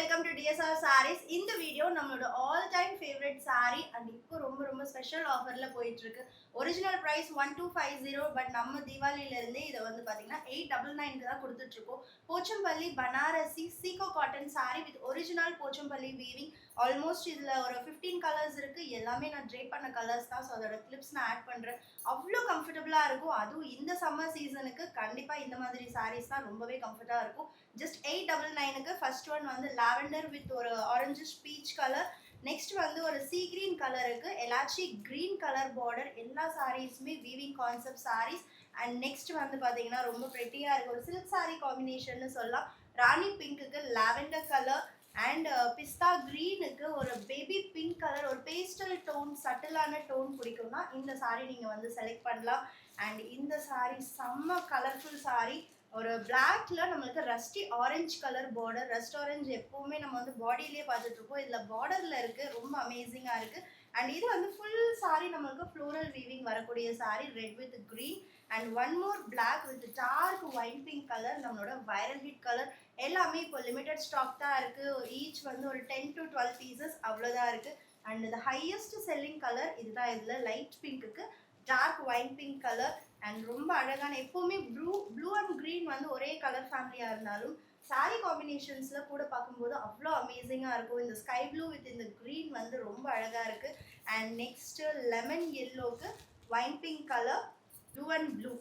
welcome to DSR Sarees. இந்த video நம்மளோட all time favourite saree and இப்போ ரொம்ப ஸ்பெஷல் ஆஃபர்ல போயிட்டு இருக்கு. ஒரிஜினல் பிரைஸ் 1250 பட் நம்ம தீபாவளில இருந்தே இதை வந்து பாத்தீங்கன்னா 899 தான் கொடுத்துட்டு இருக்கோம். Pochampalli Banarasi sico cotton saree with original Pochampalli weaving. Almost இதுல ஒரு 15 கலர்ஸ் இருக்கு. எல்லாமே நான் ட்ரேப் பண்ண கலர்ஸ் தான். ஸோ அதோட கிளிப்ஸ் நான் ஆட் பண்றேன். அவ்வளோ கம்ஃபர்டபுளா இருக்கும். அதுவும் இந்த சம்மர் சீசனுக்கு கண்டிப்பா இந்த மாதிரி சாரீஸ் தான் ரொம்பவே கம்ஃபர்டா இருக்கும். ஜஸ்ட் 899க்கு ஃபர்ஸ்ட் ஒன் வந்து லாவெண்டர் வித் ஒரு ஆரஞ்சிஷ் பீச் கலர். நெக்ஸ்ட் வந்து ஒரு சீ கிரீன் கலருக்கு எலாச்சி கிரீன் கலர் பார்டர். எல்லா சாரீஸுமே weaving concept sarees. And next வந்து பார்த்தீங்கன்னா ரொம்ப ப்ரெட்டியாக இருக்குது. ஒரு சில்க் சாரீ காம்பினேஷன் சொல்லலாம். ராணி பிங்க்குக்கு லாவெண்டர் கலர் அண்ட் பிஸ்தா க்ரீனுக்கு ஒரு பேபி பிங்க் கலர். ஒரு பேஸ்டல் டோன் சட்டிலான டோன் பிடிக்கும்னா இந்த சாரீ நீங்கள் வந்து செலக்ட் பண்ணலாம். அண்ட் இந்த சாரீ செம்ம கலர்ஃபுல் சாரீ. ஒரு பிளாக்ல நம்மளுக்கு Rusty orange colour border. Rust orange எப்பவுமே நம்ம வந்து பாடியிலேயே பார்த்துட்டு இருக்கோம். இதில் பார்டர்ல இருக்கு. ரொம்ப அமேசிங்காக இருக்கு. அண்ட் இது வந்து ஃபுல் சாரி நம்மளுக்கு ஃப்ளோரல் வீவிங் வரக்கூடிய sari. Red with green and one more black with dark wine pink colour. நம்மளோட வைரல் ஹிட் கலர். எல்லாமே இப்போ லிமிடெட் ஸ்டாக் தான் இருக்கு. ஈச் வந்து ஒரு 10 to 12 பீசஸ் அவ்வளோதான் இருக்கு. அண்ட் இந்த ஹையஸ்ட் செல்லிங் கலர் இதுதான். இதில் லைட் பிங்க்குக்கு dark wine pink colour and ரொம்ப அழகான எப்போவுமே ப்ளூ அண்ட் க்ரீன் வந்து ஒரே கலர் ஃபேமிலியாக இருந்தாலும் சாரீ காம்பினேஷன்ஸில் கூட பார்க்கும்போது அவ்வளோ அமேசிங்காக இருக்கும். இந்த ஸ்கை ப்ளூ வித் இந்த க்ரீன் வந்து ரொம்ப அழகாக இருக்குது. அண்ட் நெக்ஸ்ட்டு லெமன் எல்லோவுக்கு wine pink colour, blue and blue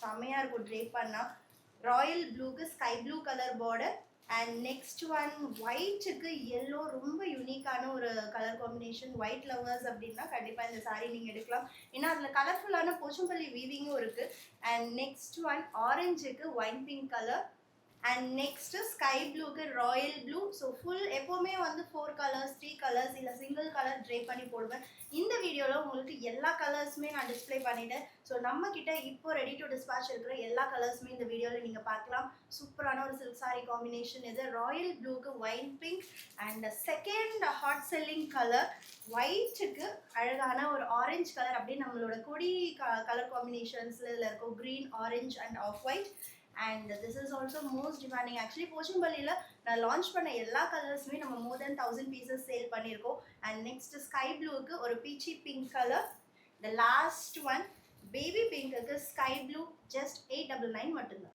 செம்மையாக இருக்கும் ட்ரேப் பண்ணால். ராயல் ப்ளூக்கு sky blue colour border. And next one ஒயிட்டுக்கு எல்லோ. ரொம்ப யூனிக்கான ஒரு கலர் காம்பினேஷன். ஒயிட் லவர்ஸ் அப்படின்னா கண்டிப்பாக இந்த சாரீ நீங்கள் எடுக்கலாம். ஏன்னா அதில் கலர்ஃபுல்லான போச்சம்பள்ளி வீவிங்கும் இருக்குது. அண்ட் நெக்ஸ்ட் ஒன் ஆரஞ்சுக்கு wine pink colour. And next sky ப்ளூக்கு ராயல் ப்ளூ. ஸோ ஃபுல் எப்போவுமே வந்து 4 கலர்ஸ் 3 கலர்ஸ் இல்லை சிங்கிள் கலர் ட்ரேப் பண்ணி போடுவேன். இந்த வீடியோவில் உங்களுக்கு எல்லா கலர்ஸுமே நான் டிஸ்பிளே பண்ணிட்டேன். ஸோ நம்ம கிட்ட இப்போ ரெடி டு டிஸ்பேச் இருக்கிற எல்லா கலர்ஸுமே இந்த வீடியோவில் நீங்கள் பார்க்கலாம். சூப்பரான ஒரு சில்க் சாரீ காம்பினேஷன் இது. ராயல் ப்ளூக்கு wine pink and second hot selling colour ஒயிட்டுக்கு அழகான ஒரு ஆரஞ்சு கலர். அப்படியே நம்மளோட கொடி கலர் காம்பினேஷன்ஸில் இதில் இருக்கும். Green orange and off white. And this is also most demanding. Actually போச்சம்பள்ளியில் நான் லான்ச் பண்ண எல்லா கலர்ஸுமே நம்ம மோர் தென் 1000 பீசஸ் சேல் பண்ணியிருக்கோம். அண்ட் நெக்ஸ்ட் ஸ்கை ப்ளூவுக்கு ஒரு peachy pink colour. The last one baby பிங்க்குக்கு ஸ்கை ப்ளூ. ஜஸ்ட் 899 மட்டும்தான்.